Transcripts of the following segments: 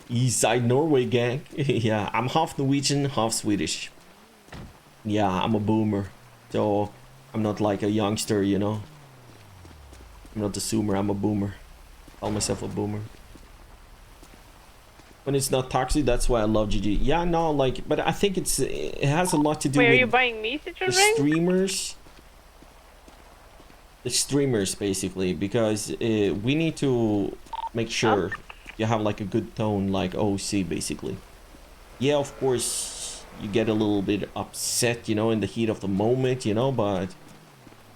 East Side Norway gang. Yeah, I'm half Norwegian, half Swedish. Yeah, I'm a boomer. So I'm not like a youngster, you know. I'm not a zoomer, I'm a boomer. Call myself a boomer. When it's not toxic, that's why I love GG. Yeah, no, like, but I think it has a lot to do Wait, with are you buying me the rings? streamers basically, because we need to make sure you have like a good tone, like OC basically. Yeah, of course you get a little bit upset, you know, in the heat of the moment, you know, but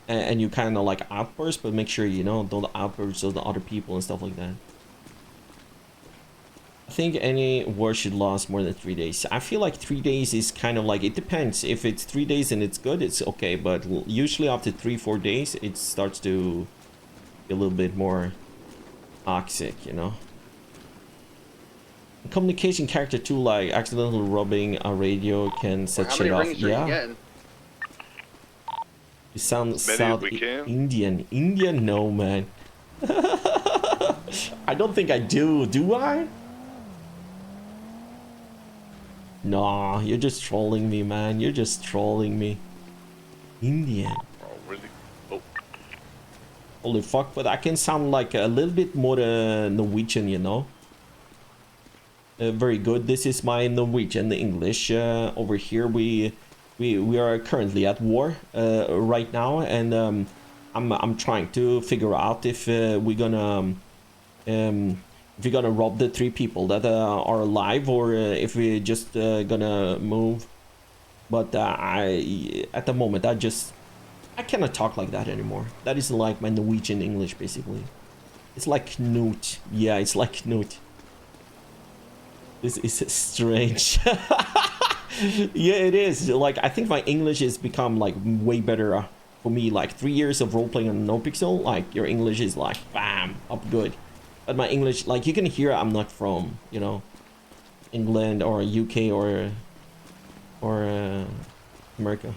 and you kind of like outburst, but make sure, you know, don't outburst of the other people and stuff like that. I think any war should last more than 3 days. I feel like 3 days is kind of like, it depends. If it's 3 days and it's good, it's okay. But usually after 3-4 days, it starts to be a little bit more toxic, you know. Communication character too, like accidentally rubbing a radio can set shit off. Yeah. You sound South Indian. Indian, no, man. I don't think I do. Do I? Nah, you're just trolling me, man. You're just trolling me. Indian. Oh, really? Oh. Holy fuck, but I can sound like a little bit more Norwegian, you know? Very good. This is my Norwegian English. Over here, we are currently at war right now, and I'm trying to figure out if we're gonna rob the 3 people that are alive, or if we're just gonna move. But at the moment, I cannot talk like that anymore. That is like my Norwegian English, basically. It's like Knut. Yeah, it's like Knut. This is strange. Yeah, it is. Like, I think my English has become like way better for me. Like 3 years of role playing on NoPixel, like your English is like bam, up good. But my English, like you can hear, I'm not from, you know, England or UK or America.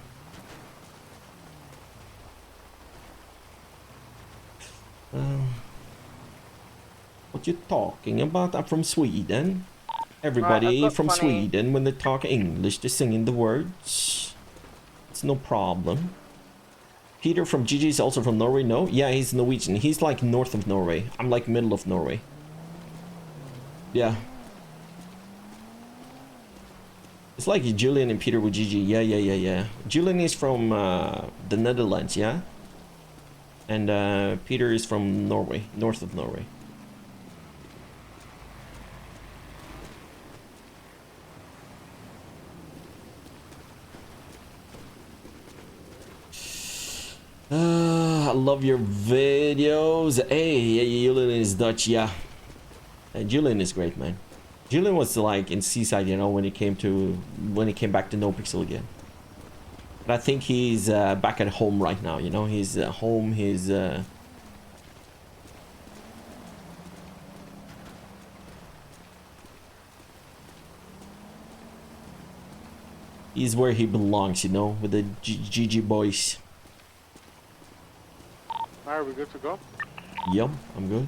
What you talking about? I'm from Sweden. Everybody from Sweden, when they talk English, they sing in the words. It's no problem. Peter from GG is also from Norway. No? Yeah, he's Norwegian. He's like north of Norway. I'm like middle of Norway. Yeah. It's like Julian and Peter with GG. Yeah. Julian is from the Netherlands, yeah? And Peter is from Norway, north of Norway. I love your videos. Hey, Julian is Dutch, yeah. Julian is great, man. Julian was like in Seaside, you know, when he came back to NoPixel again. But I think he's back at home right now, you know. He's home. He's where he belongs, you know, with the GG boys. Are we good to go? Yep, I'm good.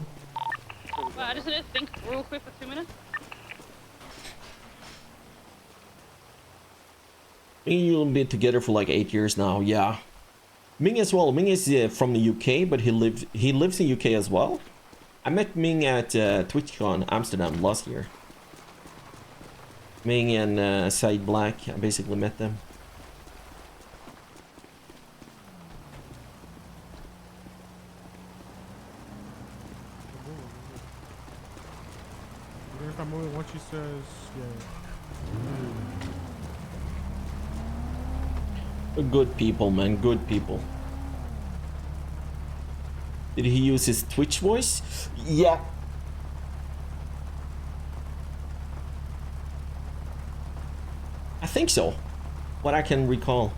Well, I just need to think real quick for 2 minutes. Me and you've been together for like 8 years now, yeah. Ming as well. Ming is from the UK, but he lives in UK as well. I met Ming at TwitchCon Amsterdam last year. Ming and Said Black, I basically met them. If I'm moving, once she says, yeah. Good people, man. Good people. Did he use his Twitch voice? Yeah. I think so. What I can recall.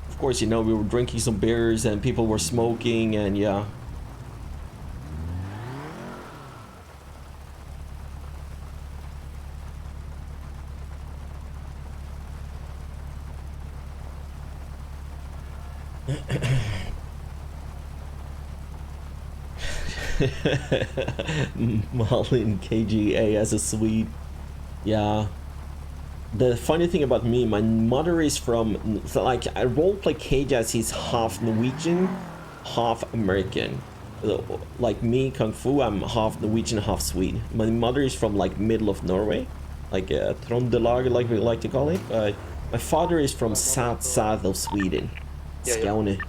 Of course, you know, we were drinking some beers and people were smoking and yeah. Malin KGA as a Swede. Yeah. The funny thing about me, my mother is from, like, I roleplay KJ as he's half Norwegian, half American. Like me, Kongfue, I'm half Norwegian, half Swede. My mother is from, like, middle of Norway, like Trondelag, like we like to call it. But my father is from south of Sweden, Yeah, yeah. Skåne.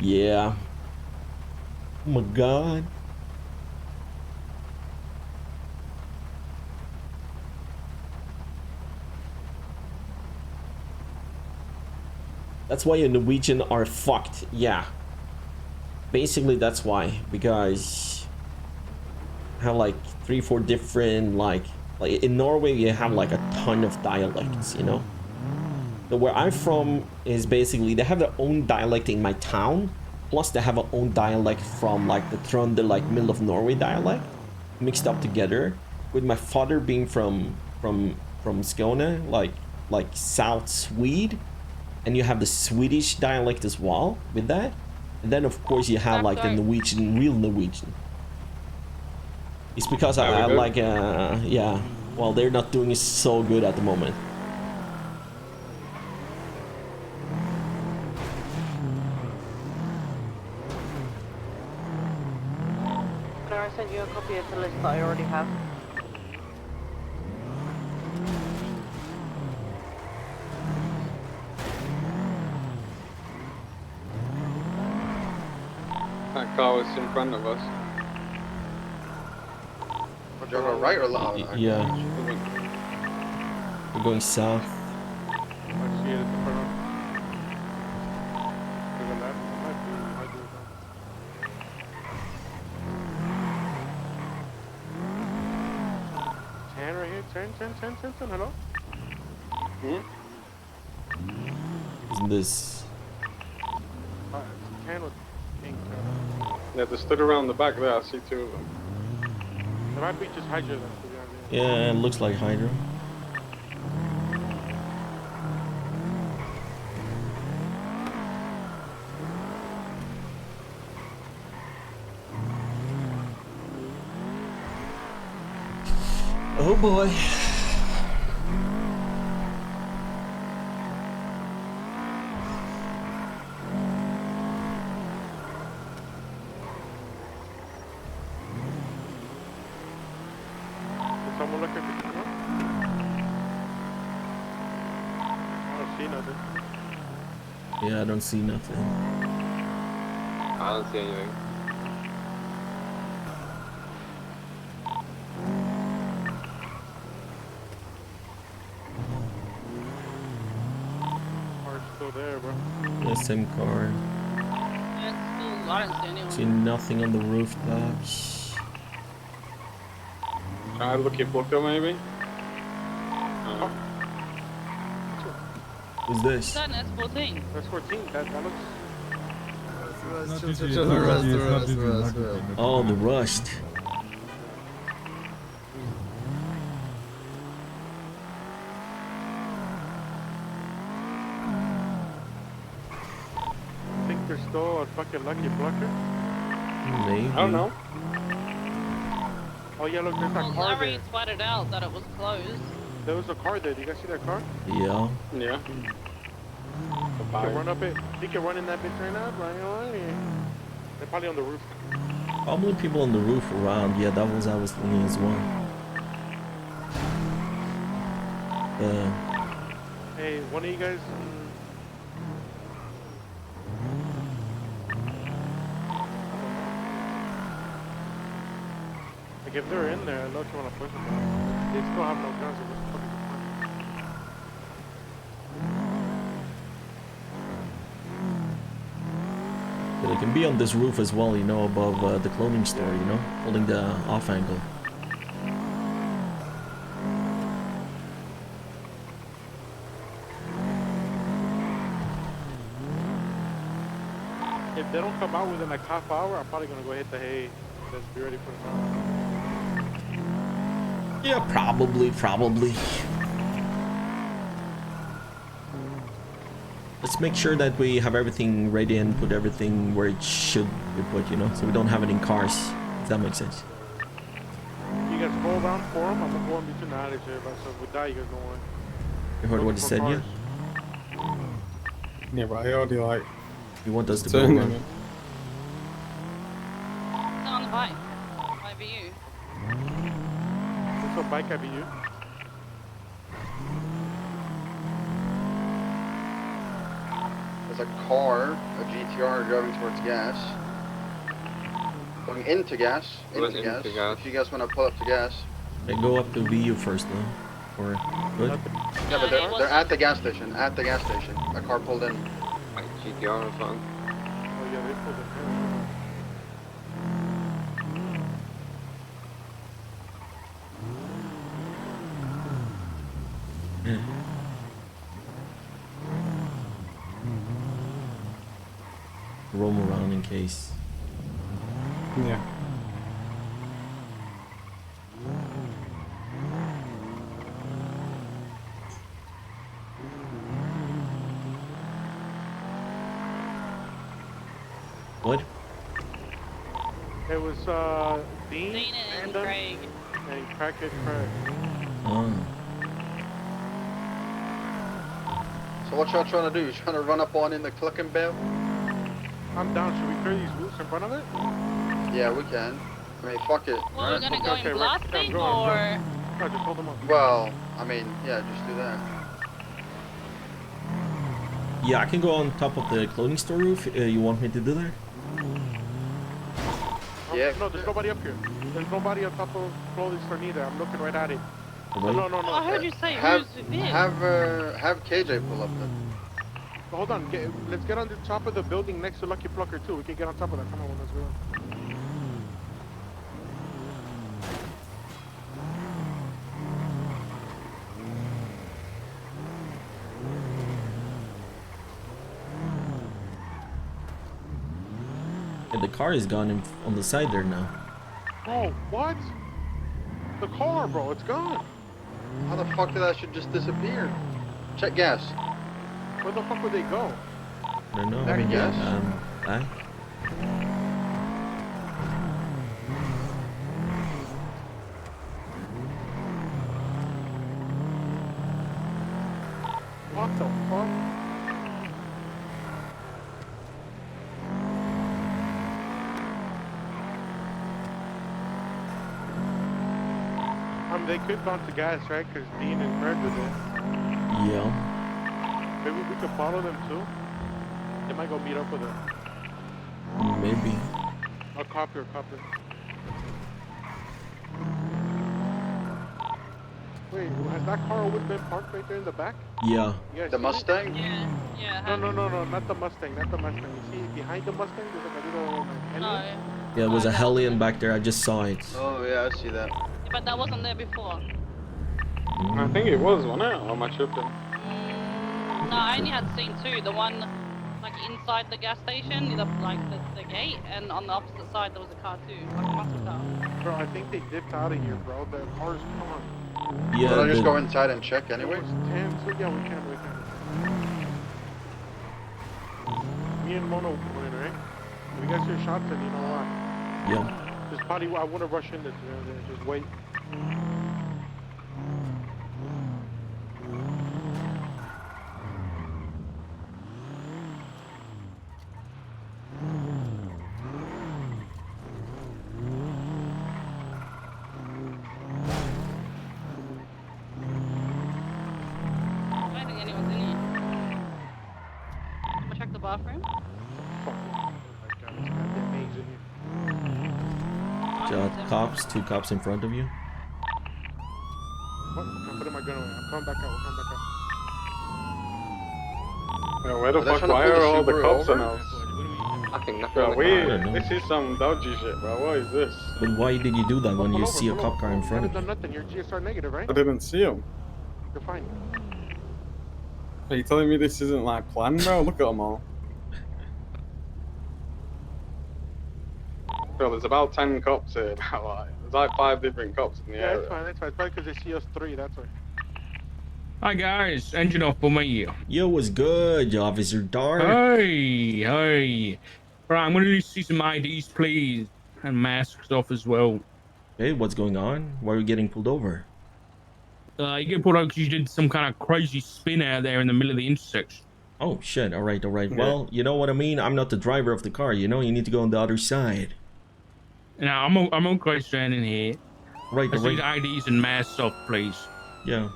Yeah. Oh my god. That's why you Norwegian are fucked. Yeah. Basically, that's why. Because I have like 3-4 different, like in Norway, you have like a ton of dialects, you know? So where I'm from is basically, they have their own dialect in my town. Plus, they have their own dialect from like the Trønder, like middle of Norway dialect, mixed up together. With my father being from Skåne, like South Swede. And you have the Swedish dialect as well with that. And then of course you have like the Norwegian, real Norwegian. It's because I like, yeah, well, they're not doing so good at the moment. I sent you a copy of the list that I already have. That car was in front of us. Do you go right or left? Yeah. We're going south. I see it at the front. To the left. Might be Tan right here. Tan. Hello? Isn't this? Tan with pink. Yeah, they stood around the back there. I see two of them. There might be just Hydra then. Yeah, it looks like Hydra. Oh boy. Someone look at the camera? I don't see nothing. Yeah, I don't see nothing. I don't see anything. Car's still there, bro. The same car. Yeah, it's still, I don't see anyone. See nothing on the rooftops. Try looking for maybe. Who's this? That S14. That's 14. That looks. Oh, the Rust. I think they're still a fucking lucky plucker. Maybe. I don't know. Oh yeah, look, there's that Well, car Larry there. twatted out that it was closed. There was a car there. Do you guys see that car? Yeah. Yeah. He can run up it. He can run in that bitch right now, bro. You know what? They're probably on the roof. Probably people on the roof around. Yeah, that was I was thinking as well. Hey, one of you guys. Like if they're in there, I know you want to push them. They still have no guns. They're just fucking. They can be on this roof as well, you know, above the clothing store, you know, holding the off angle. If they don't come out within like half hour, I'm probably gonna go hit the hay. Just be ready for the Yeah, probably. let's make sure that we have everything ready and put everything where it should be put, you know, so we don't have any cars, if that makes sense. You guys go around for him. I'm gonna go in between the alleys here, but so if we die, you guys don't worry. You heard what he said, yeah? Yeah, but I already like. You want us to go turning around? it. No, on the bike. Might be you. What's up, bike? I be you. There's a car, a GTR driving towards gas. Going into gas. Into gas. If you guys want to pull up to gas. They go up to VU first, though. Or good? Yeah, but they're at the gas station. At the gas station. A car pulled in. Like GTR or something. Oh yeah, they pulled it. Roam around in case. Yeah. What? It was Dean, Dean and Brandon, Craig. and Crackhead Craig. Oh. So what y'all trying to do? You trying to run up on in the Clucking Bell? I'm down. Should we clear these roofs in front of it? Yeah, we can. I mean, fuck it. Well, we're gonna go Okay, in right. blasting Go on, go on. or... No, just hold them up. Well, I mean, yeah, just do that. Yeah, I can go on top of the clothing store roof. You want me to do that? Yeah. No, there's nobody up here. There's nobody on top of clothing store neither. I'm looking right at it. Really? No. Oh, I heard you say Have who's with it. have KJ pull up then. Hold on. Let's get on the top of the building next to Lucky Plucker too. We can get on top of that. Come on, let's go. Yeah, the car is gone on the side there now. Bro, what? The car, bro, it's gone. How the fuck did that shit just disappear? Check gas. Where the fuck would they go? I don't know. I mean, yes. Back. What the fuck? They could gone to gas, right? Because Dean and Craig were there. Yeah. Maybe we could follow them too. They might go meet up with them. Maybe. I'll copy. Wait, has that car always been parked right there in the back? Yeah. You guys The see it? Mustang? Yeah. No, not the Mustang, not the Mustang. You see behind the Mustang, there's like a little like, No. Hellion? Yeah, it was a Hellion back there. I just saw it. Oh yeah, I see that. But that wasn't there before. I think it was, wasn't it? Or am I tripping? No, I only had seen two. The one like inside the gas station, like the gate, and on the opposite side there was a car too, like a muscle car. Bro, I think they dipped out of here, bro. The car's gone. Yeah. Wanna just go inside and check anyway? It was 10, so yeah, we can. Me and Mono went, right? We got your shots and you know what? Yeah. Just probably, I want to rush in this, just wait. I don't think anyone's in here. Wanna check the bathroom? Fuck. Oh my god, it's goddamn maze in here. Cops, two cops in front of you. What? I'm putting my gun away. I'm coming back out. We're coming back out. Yeah, where the Are they fuck? trying to Why pull the are all the Subaru cops over? in us? I think nothing. Bro, on the car. don't know. this is some dodgy shit, bro. What is this? But why did you do that when Pull you over, see a pull cop over. car in You front haven't of you? done nothing. You're GSR negative, right? I didn't see him. You're fine. Are you telling me this isn't like planned, bro? Look at them all. Bro, there's about 10 cops here. There's like 5 different cops in the Yeah, area. it's fine. It's fine. It's probably because they see us 3. That's why. Hi guys, engine off for me. Yo, what's good, Officer Dar? Hey, hey. Right, I'm gonna need to see some IDs, please, and masks off as well. Hey, what's going on? Why are you getting pulled over? You get pulled out because you did some kind of crazy spin out there in the middle of the intersection. Oh, shit. All right, all right. Yeah. Well, you know what I mean? I'm not the driver of the car, you know? You need to go on the other side. Now, I'm okay standing here. Right, I all need right. IDs and masks off, please. Yeah.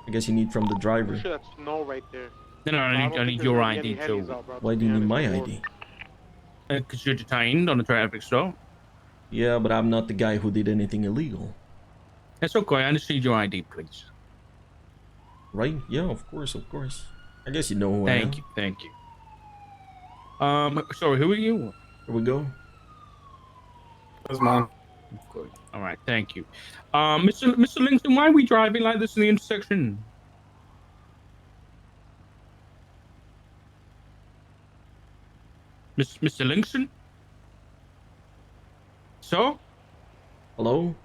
I guess you need from the driver. I'm sure that's snow right there. No, I need your ID too. Why do you need my ID? Because you're detained on a traffic stop. Yeah, but I'm not the guy who did anything illegal. That's okay, I just need your ID, please. Right? Yeah, of course, of course. I guess you know who I am. Thank you. Sorry, who are you? Here we go. That's mine. Good. All right, thank you. Mr. Lingston, why are we driving like this in the intersection? Mr. Lingston? So? Hello?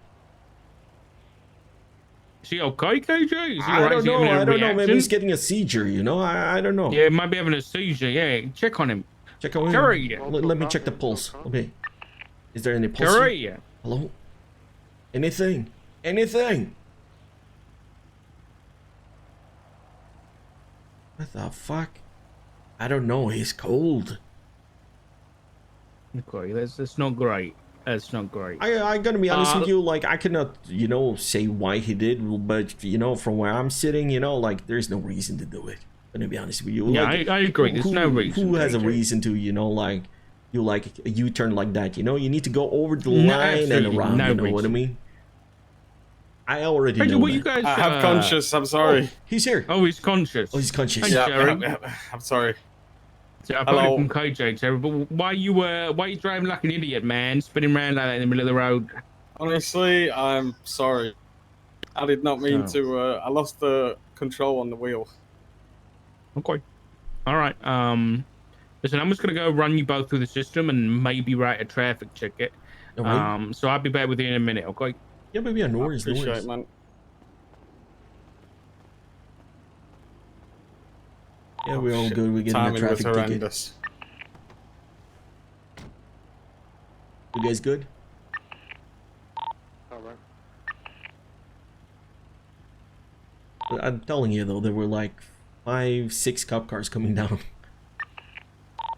Is he okay, KJ? Is he I alright? don't Is he know. having a I don't know. Maybe reaction? he's getting a seizure, you know? I don't know. Yeah, he might be having a seizure. Yeah, check on him. Check on him. Jerry! Let me check the pulse. Okay. Is there any pulse? Jerry! Hello? Anything? Anything? What the fuck? I don't know. He's cold. Okay, that's not great. That's not great. I gotta be honest with you. Like, I cannot, you know, say why he did, but you know, from where I'm sitting, you know, like, there's no reason to do it. I'm gonna be honest with you. Yeah, Like, I agree. There's no reason. Who has a KJ. reason to, you know, like, you like a U-turn like that? You know, you need to go over the No, line and absolutely around. no You know what I reason. mean? I already KJ, know what that. you guys? I have conscious. I'm sorry. He's here. Oh, he's conscious. Oh, he's conscious. Thank Yeah, Jerry. I'm sorry. So I Hello. from KJ, Terry, but why you driving like an idiot, man? Spinning around like that in the middle of the road. Honestly, I'm sorry. I did not mean Oh. to. I lost the control on the wheel. Okay. All right. Listen, I'm just gonna go run you both through the system and maybe write a traffic ticket. All right. So I'll be back with you in a minute. Okay. Yeah, maybe no worries. No Appreciate worries. it, man. Yeah, we're all Shit, good. We're getting a timing was traffic ticket. horrendous. You guys good? Alright. I'm telling you though, there were like 5, 6 cop cars coming down.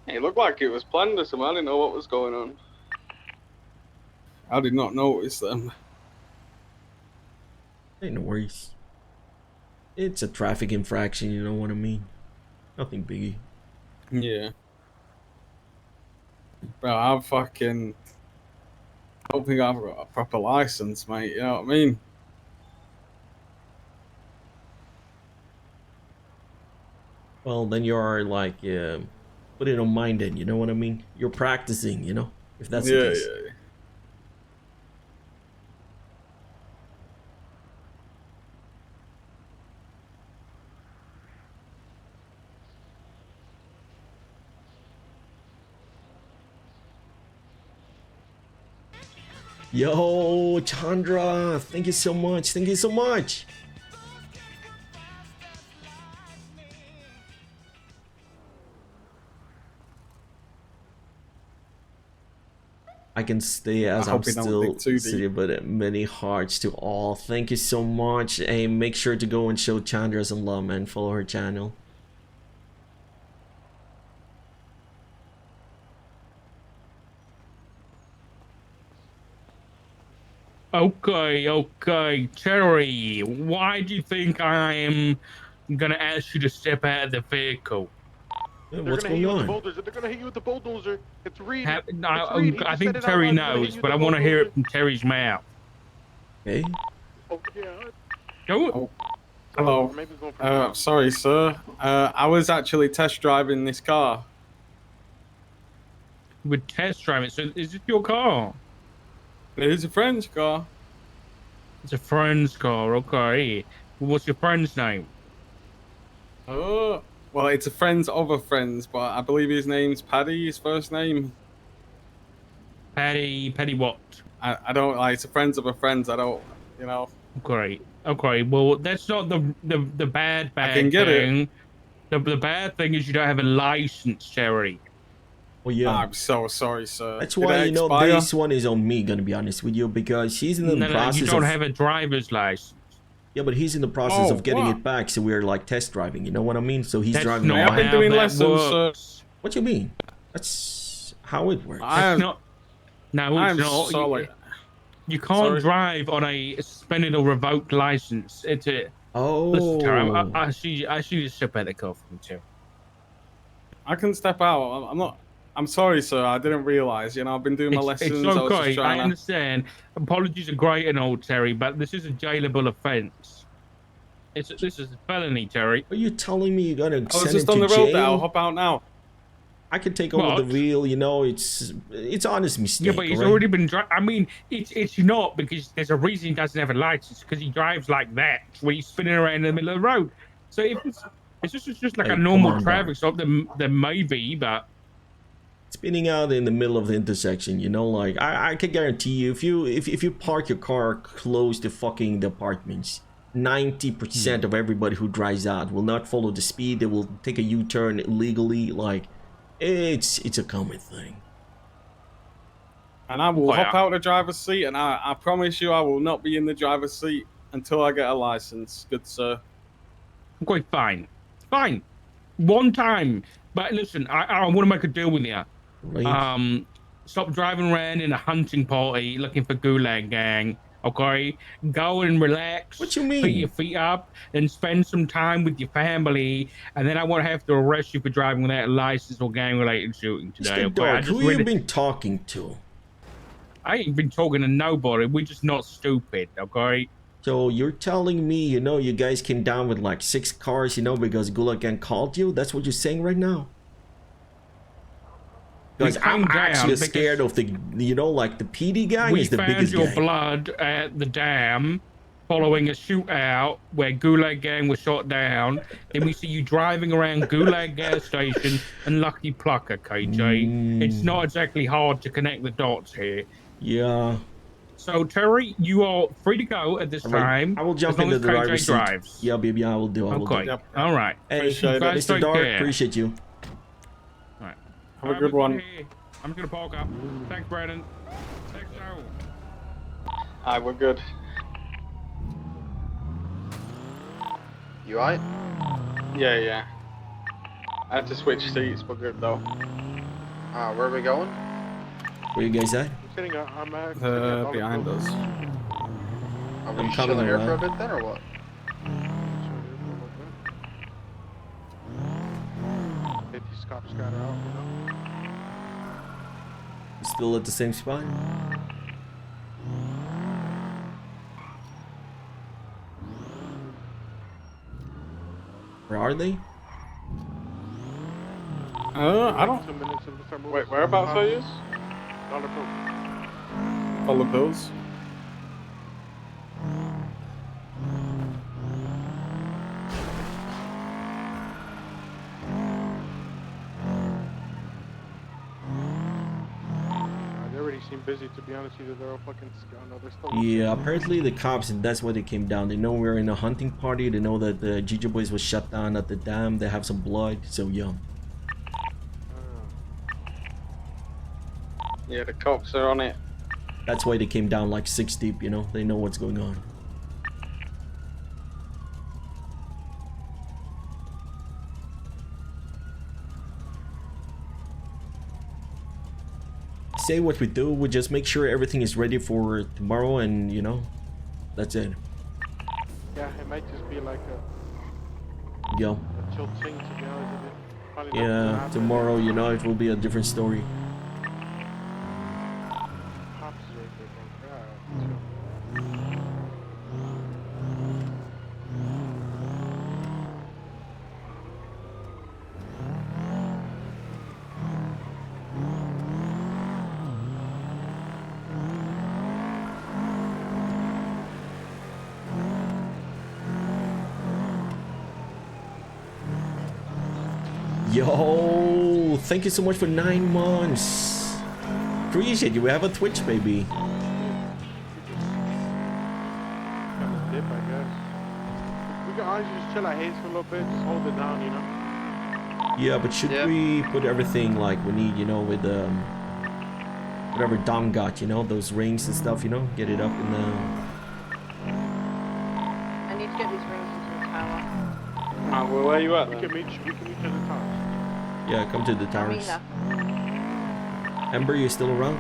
It looked like it was planned or something. I didn't know what was going on. I did not notice them. Ain't no worries. It's a traffic infraction, you know what I mean? Nothing biggie. Yeah. Bro, I'm fucking... I don't think I've got a proper license, mate. You know what I mean? Well, then you are like, put it on mind then, you know what I mean? You're practicing, you know? If that's the case. Yeah. Yo, Chandra, thank you so much. Thank you so much. I can stay as I I'm hope you don't still dig too deep. sitting, but many hearts to all. Thank you so much. Hey, make sure to go and show Chandra some love, man. Follow her channel. Okay, Terry. Why do you think I am gonna ask you to step out of the vehicle? Yeah, They're what's gonna hit going you with the on? bulldozer. They're gonna hit you with the bulldozer. It's Reed. Ha- It's I, Reed. He I just think said it out Terry loud. They're gonna hit knows, you but I with the want to hear it bulldozer. from Terry's mouth. Hey, Oh, yeah. Go. Oh. Hello. Maybe it's going for Sorry, sir. I was actually test driving this car. With test driving. So is it your car? It is a friend's car. It's a friend's car. Okay. What's your friend's name? Oh, well, it's a friend's of a friend's, but I believe his name's Paddy, his first name. Paddy what? I don't, like, it's a friend's of a friend's, I don't, you know. Great. Okay, well, that's not the bad I can get thing. The bad thing is you don't have a license, Terry. Well, yeah. I'm so sorry, sir. That's Did why, it you know, expire? this one is on me, gonna be honest with you, because he's in the No, you process don't of... have a driver's license. Yeah, but he's in the process Oh, of getting what? it back, so we're like test driving, you know what I mean? So he's That's driving not on I've been mine. how doing that lessons, sir. works. What you mean? That's how it works. That's not. No, it's I'm not. sorry. You can't Sorry. drive on a suspended or revoked license. It's a. Oh. Listen, Terry, I see you just step out the car for me too. I can step out. I'm not. I'm sorry, sir. I didn't realize. You know, I've been doing my It's lessons. I was just okay. trying I understand. Apologies are great and all, Terry, but this is a jailable offence. This is a felony, Terry. Are you telling me you're gonna I was send just him on to the road there. I'll jail? hop out now. I can take over the What? wheel, you know, it's honest mistake. Yeah, but he's alright? already been I mean, it's not because there's a reason he doesn't have a license because he drives like that when he's spinning around in the middle of the road. So if it's just like Hey, a come normal on, traffic dog. stop, then maybe, but Spinning out in the middle of the intersection, you know, like I can guarantee you, if you park your car close to fucking the apartments, 90% of everybody who drives out will not follow the speed. They will take a U-turn illegally. Like it's a common thing. And I will Oh, hop yeah. out the driver's seat, and I promise you I will not be in the driver's seat until I get a license. Good sir. okay, fine, one time. But listen, I want to make a deal with you. Right? Stop driving around in a hunting party looking for Gulag Gang. Okay, go and relax. What you Put mean? your feet up and spend some time with your family, and then I won't have to arrest you for driving without a license or gang-related shooting today. Mr. Okay, Dark, who you been talking to? I ain't been talking to nobody. We're just not stupid. Okay. So you're telling me, you know, you guys came down with like 6 cars, you know, because Gulag Gang called you? That's what you're saying right now? Because I'm actually scared of the, you know, like the PD gang We is the found biggest your gang. blood at the dam following a shootout where Gulag Gang was shot down. Then we see you driving around Gulag gas station and Lucky Plucker, KJ. It's not exactly hard to connect the dots here. Yeah. So, Terry, you are free to go at this All right. time. I will jump as long into as the KJ driver's seat. drives. Yeah, baby, I will do. I will Okay. do. Yep. All right. Hey, Appreciate it. guys, Mr. take Dark, care. appreciate you. All right. Have a good one. Here. I'm just gonna park up. Thanks, Brandon. Thanks, Joe. Alright, we're good. You alright? Yeah. I had to switch seats, but good though. Where are we going? Where you guys at? I'm at Behind us. Are we I'm just coming chilling here for a around. bit then, or what? Get these cops got out, you know? Still at the same spot? Where are they? I don't. 2 minutes and start moving. Wait, whereabouts are you? Dollar bill. All the bills. They already seem busy, to be honest. Either they're all fucking they're still. Yeah, apparently the cops, and that's why they came down. They know we're in a hunting party. They know that the Gijo Boys was shut down at the dam. They have some blood, so yeah. Yeah, the cops are on it. That's why they came down like 6 deep, you know? They know what's going on. Say what we do, we just make sure everything is ready for tomorrow, and you know, that's it. Yeah, it might just be like Yo. a chill thing, to be honest with you. Probably not gonna Yeah, happen. tomorrow, you know, it will be a different story. Cops are right there, bro. God, chill. Yo, thank you so much for 9 months. Appreciate you. We have a Twitch, baby. Kind of dip, I guess. honestly just chill at Hayes for a little bit, just hold it down, you know? Yeah, but should Yeah. we put everything like we need, you know, with whatever Dom got, you know, those rings and stuff, you know, get it up in the. I need to get these rings into the tower. Well, where you at We then? can meet you at the top. Yeah, come to the I'll meet towers. her. Ember, you still around?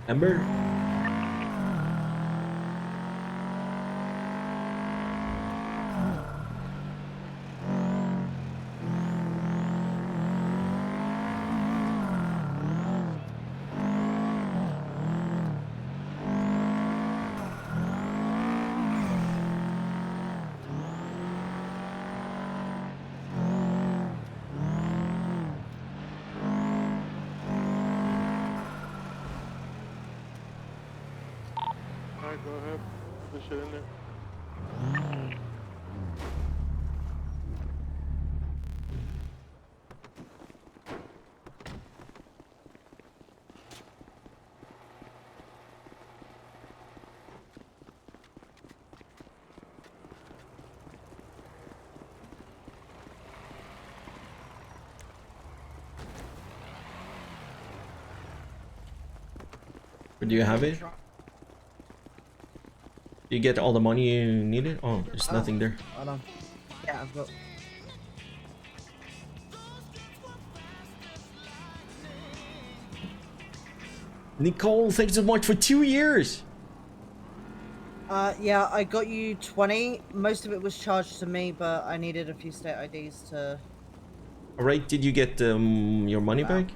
Ember? Alright, go ahead. Put shit in there. Or do you have it? Do you get all the money you needed? Oh, there's nothing there. Hold on. Yeah, I've got. Nicole, thanks so much for 2 years. Yeah, I got you 20. Most of it was charged to me, but I needed a few state IDs to. All right, did you get your money Wow. back?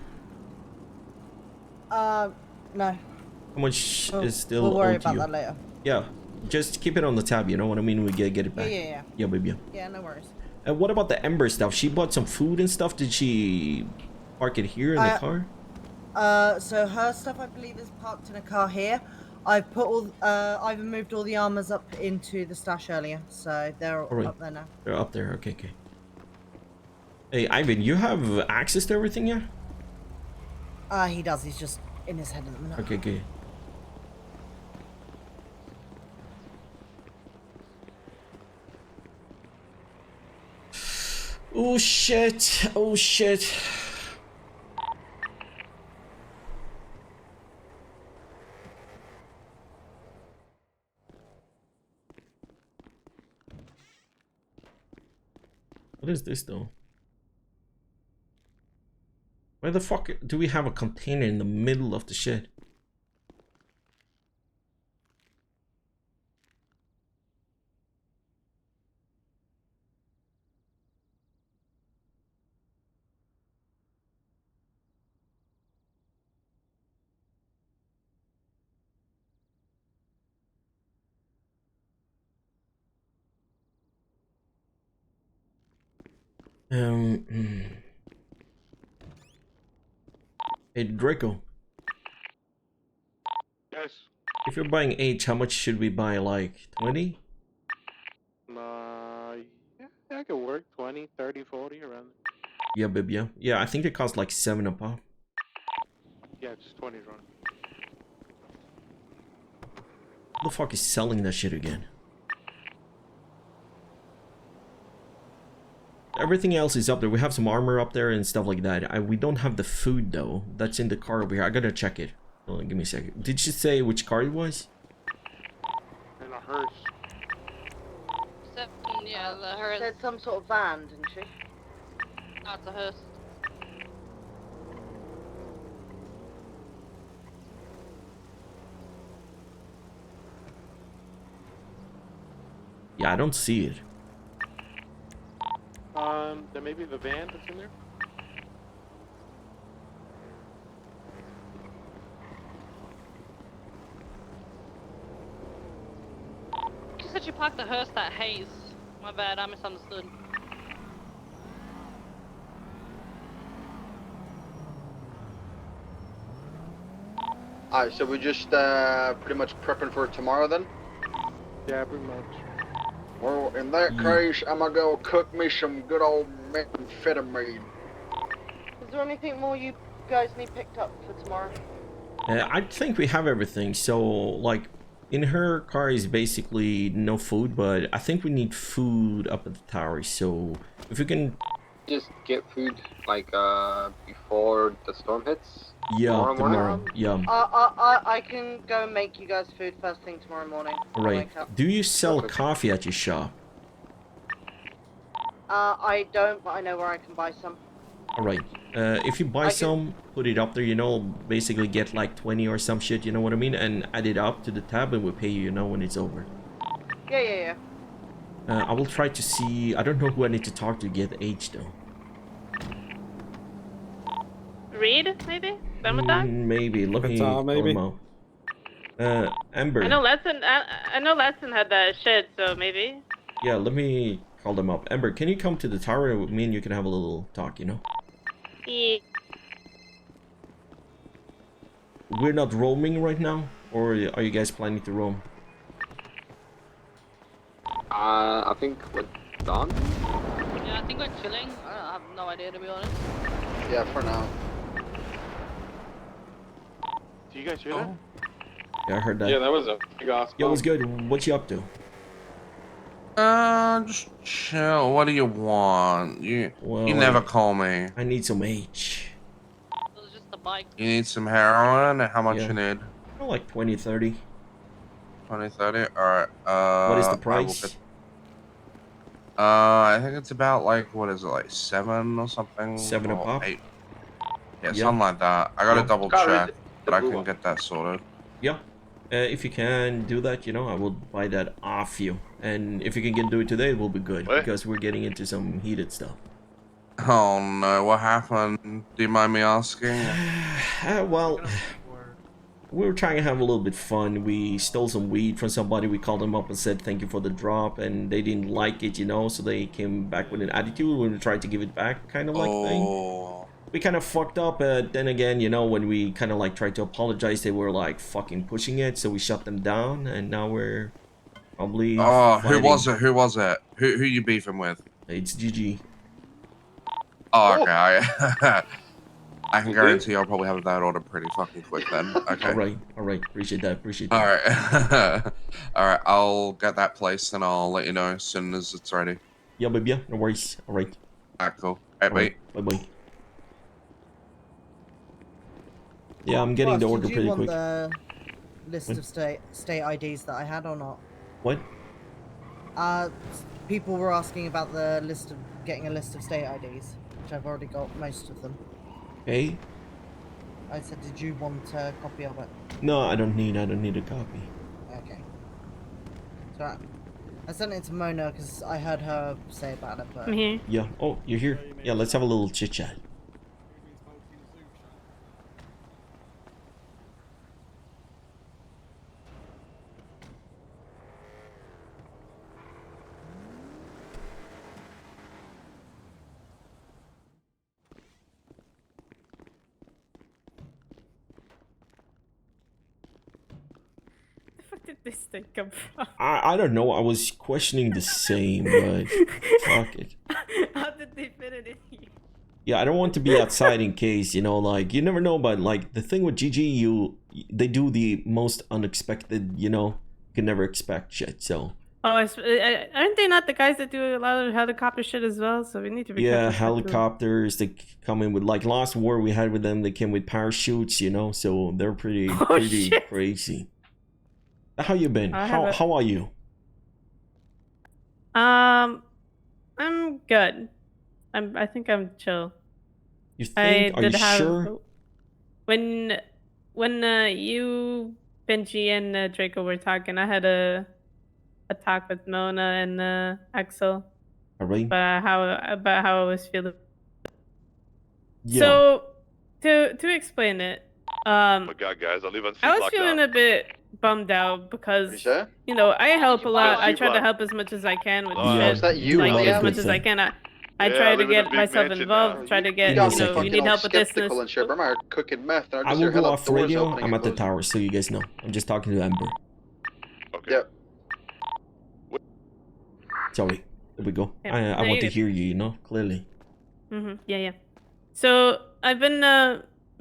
No. How much is still We'll worry owed to about you? that later. Yeah, just keep it on the tab. You know what I mean? We get it Yeah, back. yeah. Yeah, baby. Yeah, no worries. And what about the Ember stuff? She bought some food and stuff. Did she park it here in the car? So her stuff, I believe, is parked in a car here. I've put I've moved all the armors up into the stash earlier, so they're All right. up there now. They're up there. Okay, okay. Hey, Ivan, you have access to everything, yeah? He does. He's just in his head at the minute. Okay, okay. Oh shit! Oh shit! What is this though? Why the fuck do we have a container in the middle of the shit? Hey Draco, Yes. if you're buying H, how much should we buy? Like 20? Yeah, that could work. 20, 30, 40 around. Yeah, baby. Yeah, yeah. I think they cost like 7 a pop. Yeah, just 20 is wrong. Who the fuck is selling that shit again? Everything else is up there. We have some armor up there and stuff like that. We don't have the food though. That's in the car over here. I gotta check it. Hold on, give me a second. Did she say which car it was? And a hearse. Yeah, the hearse. Said some sort of van, didn't she? That's a hearse. Yeah, I don't see it. There may be the van that's in there. She said she parked the hearse at Hayes. My bad, I misunderstood. Alright, so we just pretty much prepping for tomorrow then? Yeah, pretty much. Well, in that case, I'm gonna go cook me some good old methamphetamine. Is there anything more you guys need picked up for tomorrow? I think we have everything. So, like, in her car is basically no food, but I think we need food up at the tower. So if we can just get food like before the storm hits. Yeah, tomorrow. morning? Yeah. I can go make you guys food first thing tomorrow morning. All right. Do you sell coffee at your shop? I don't, but I know where I can buy some. All right. If you buy some, put it up there. You know, basically get like 20 or some shit. You know what I mean? And add it up to the tab, and we'll pay you. You know when it's over. Yeah. I will try to see. I don't know who I need to talk to get age though. Reed, maybe? Done with that? Maybe. Let me call him out. Amber. I know Lesson had that shed, so maybe. Yeah, let me call them up. Amber, can you come to the tower with me and you can have a little talk, you know? Yeah. We're not roaming right now? Or are you guys planning to roam? I think we're done. Yeah, I think we're chilling. I have no idea, to be honest. Yeah, for now. Do you guys hear that? Yeah, I heard that. Yeah, that was a big ass. Yo, what's good? What you up to? Just chill. What do you want? You never call me. I need some H. It was just a bike. You need some heroin? How much you need? Like 20, 30. 20, 30? Alright, what is the price? I think it's about like, what is it, like 7 or something? 7 a pop? 8. Yeah, something like that. I gotta double check, but I can get that sorted. Yeah. If you can do that, you know, I will buy that off you. And if you can do it today, it will be good. Because we're getting into some heated stuff. Oh no, what happened? Do you mind me asking? Well, we were trying to have a little bit fun. We stole some weed from somebody. We called them up and said thank you for the drop. And they didn't like it, you know, so they came back with an attitude when we tried to give it back, kind of like thing. We kind of fucked up, then again, you know, when we kind of like tried to apologize, they were like fucking pushing it, so we shut them down, and now we're probably fighting. Who was it? Who was it? Who you beefing with? It's GG. Oh, okay. I can guarantee I'll probably have that order pretty fucking quick then. Okay. All right. Appreciate that. All right. All right. I'll get that placed and I'll let you know as soon as it's ready. Yeah, baby. Yeah. No worries. All right. All right. Cool. All right. Bye. Yeah, I'm getting the order pretty quick. Did you want the list of state IDs that I had or not? What? People were asking about the list of getting a list of state IDs, which I've already got most of them. Hey. I said, did you want a copy of it? No, I don't need a copy. Okay. So I sent it to Mona because I heard her say about it. But I'm here. Yeah. Oh, you're here. Yeah, let's have a little chit chat. Did this thing come from? I don't know. I was questioning the same, but fuck it. How did they fit it in here? Yeah, I don't want to be outside in case, you know, like, you never know, but like the thing with GG, they do the most unexpected, you know, you can never expect shit, so. Oh, aren't they not the guys that do a lot of helicopter shit as well? So we need to be Yeah, helicopters, they come in with, like, last war we had with them, they came with parachutes, you know, so they're pretty crazy. How you been? How are you? I'm good. I think I'm chill. You think? Are you sure? When you, Benji, and Draco were talking, I had a talk with Mona and Axel. Alright. About how I was feeling. Yeah. So to explain it, oh my god, guys, I'll leave on I was feeling a bit bummed out because you know I help a lot. I try to help as much as I can with shit. Is that you, like as much as I can. I try to get myself involved. Try to get you need help with this. And shit. Remember cooking meth? And I will go off radio. I'm at the tower, so you guys know. I'm just talking to Amber. Okay. Yep. Sorry. There we go. Yeah, I want to hear you, you know, clearly. Yeah. So I've been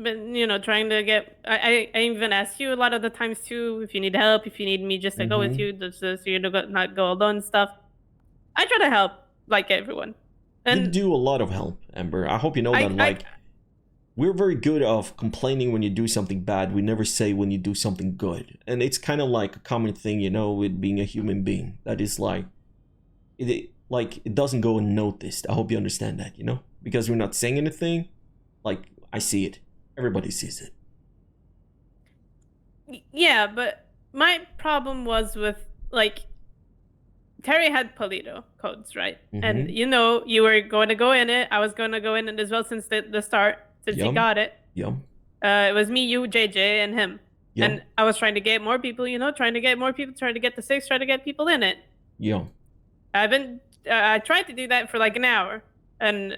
been, you know, trying to get. I even ask you a lot of the times too if you need help, if you need me just to go with you, just so you not go alone and stuff. I try to help like everyone. And you do a lot of help, Amber. I hope you know that. Like, we're very good of complaining when you do something bad. We never say when you do something good, and it's kind of like a common thing, you know, with being a human being. That is like, it doesn't go unnoticed. I hope you understand that, you know, because we're not saying anything. Like, I see it. Everybody sees it. Yeah, but my problem was with, like, Terry had Polito codes, right? And, you know, you were going to go in it. I was going to go in it as well since the start, since he got it. It was me, you, JJ, and him. And I was trying to get more people, you know, trying to get the 6, trying to get people in it. I tried to do that for like an hour. And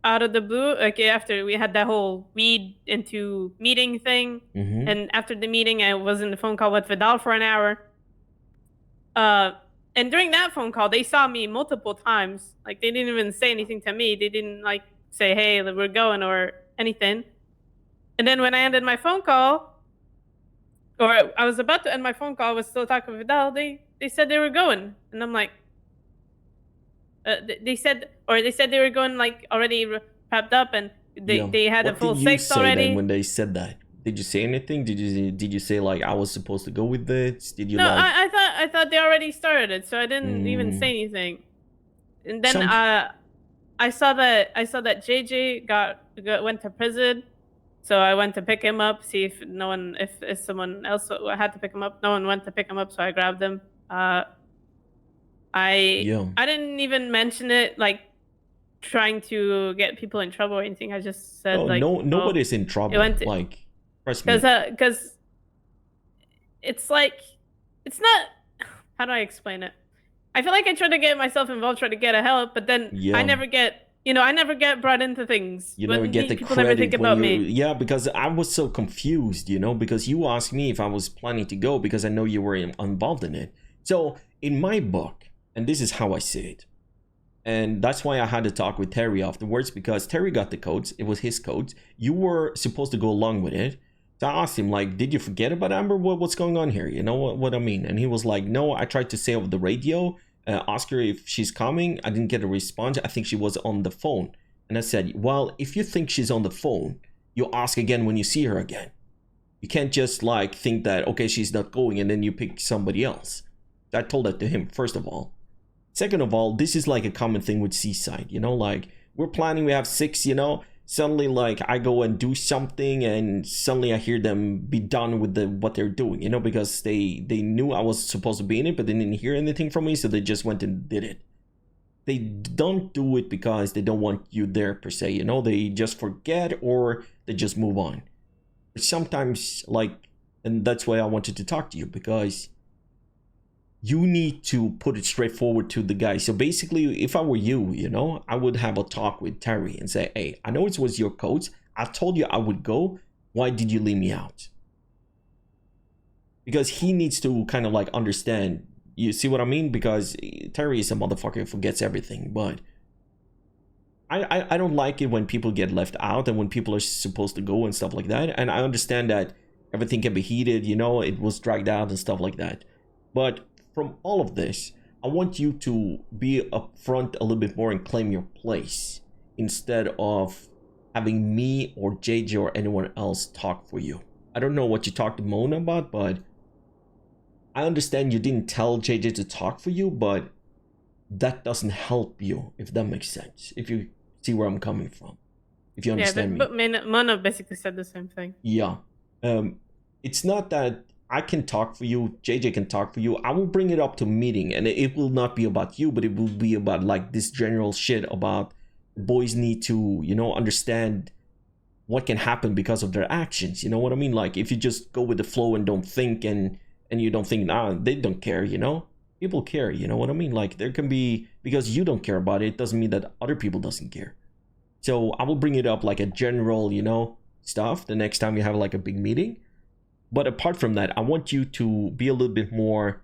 out of the blue, like after we had that whole weed into meeting thing, and after the meeting, I was in the phone call with Vidal for an hour. And during that phone call, they saw me multiple times. Like, they didn't even say anything to me. They didn't, like, say, hey, we're going or anything. And then when I ended my phone call, or I was about to end my phone call, I was still talking with Vidal, they said they were going. And I'm like, they said they were going, like, already wrapped up, and they had a full 6 already. What did you say then when they said that? Did you say anything? Did you say like I was supposed to go with this? Did you? No, like... I thought they already started it, so I didn't even say anything. And then I saw that JJ went to prison, so I went to pick him up, see if someone else had to pick him up. No one went to pick him up, so I grabbed him. I didn't even mention it, like trying to get people in trouble or anything. I just said nobody's in trouble. Like. Because it's like, it's not, how do I explain it? I feel like I try to get myself involved, try to get a help, but then I never get brought into things. You never get the people credit never think about me. Yeah, because I was so confused, you know, because you asked me if I was planning to go because I know you were involved in it. So in my book, and this is how I see it, and that's why I had to talk with Terry afterwards, because Terry got the codes. It was his codes. You were supposed to go along with it. So I asked him, like, did you forget about Amber? What's going on here? You know what I mean? And he was like, no, I tried to say over the radio, ask her if she's coming. I didn't get a response. I think she was on the phone. And I said, well, if you think she's on the phone, you ask again when you see her again. You can't just like think that, okay, she's not going, and then you pick somebody else. I told that to him, first of all. Second of all, this is like a common thing with Seaside, you know, like we're planning, we have 6, you know. Suddenly, like, I go and do something, and suddenly I hear them be done with what they're doing, you know, because they knew I was supposed to be in it, but they didn't hear anything from me, so they just went and did it. They don't do it because they don't want you there, per se, you know, they just forget, or they just move on. But sometimes, like, and that's why I wanted to talk to you, because you need to put it straightforward to the guy. So basically, if I were you, you know, I would have a talk with Terry and say, hey, I know it was your codes. I told you I would go. Why did you leave me out? Because he needs to kind of like understand. You see what I mean? Because Terry is a motherfucker who forgets everything. But I don't like it when people get left out and when people are supposed to go and stuff like that. And I understand that everything can be heated, you know, it was dragged out and stuff like that. But from all of this, I want you to be upfront a little bit more and claim your place instead of having me or JJ or anyone else talk for you. I don't know what you talked to Mona about, but I understand you didn't tell JJ to talk for you, but that doesn't help you, if that makes sense. If you see where I'm coming from. If you understand me. But Mona basically said the same thing. Yeah. It's not that I can talk for you, JJ can talk for you. I will bring it up to meeting, and it will not be about you, but it will be about like this general shit about boys need to, you know, understand what can happen because of their actions. You know what I mean? Like if you just go with the flow and don't think and you don't think, nah, they don't care, you know? People care, you know what I mean? Like there can be, because you don't care about it, doesn't mean that other people doesn't care. So I will bring it up like a general, you know, stuff the next time you have like a big meeting. But apart from that, I want you to be a little bit more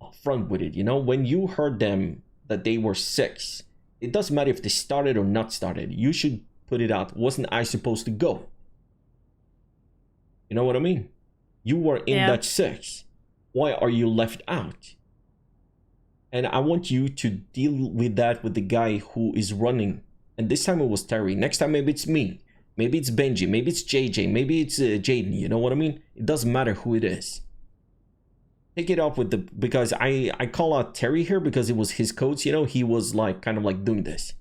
upfront with it. You know, when you heard them that they were 6, it doesn't matter if they started or not started. You should put it out. Wasn't I supposed to go? You know what I mean? You were in Yeah. that 6. Why are you left out? And I want you to deal with that with the guy who is running. And this time it was Terry. Next time maybe it's me. Maybe it's Benji. Maybe it's JJ. Maybe it's Jaden. You know what I mean? It doesn't matter who it is. Take it up with the... Because I call out Terry here because it was his codes. You know, he was like kind of like doing this.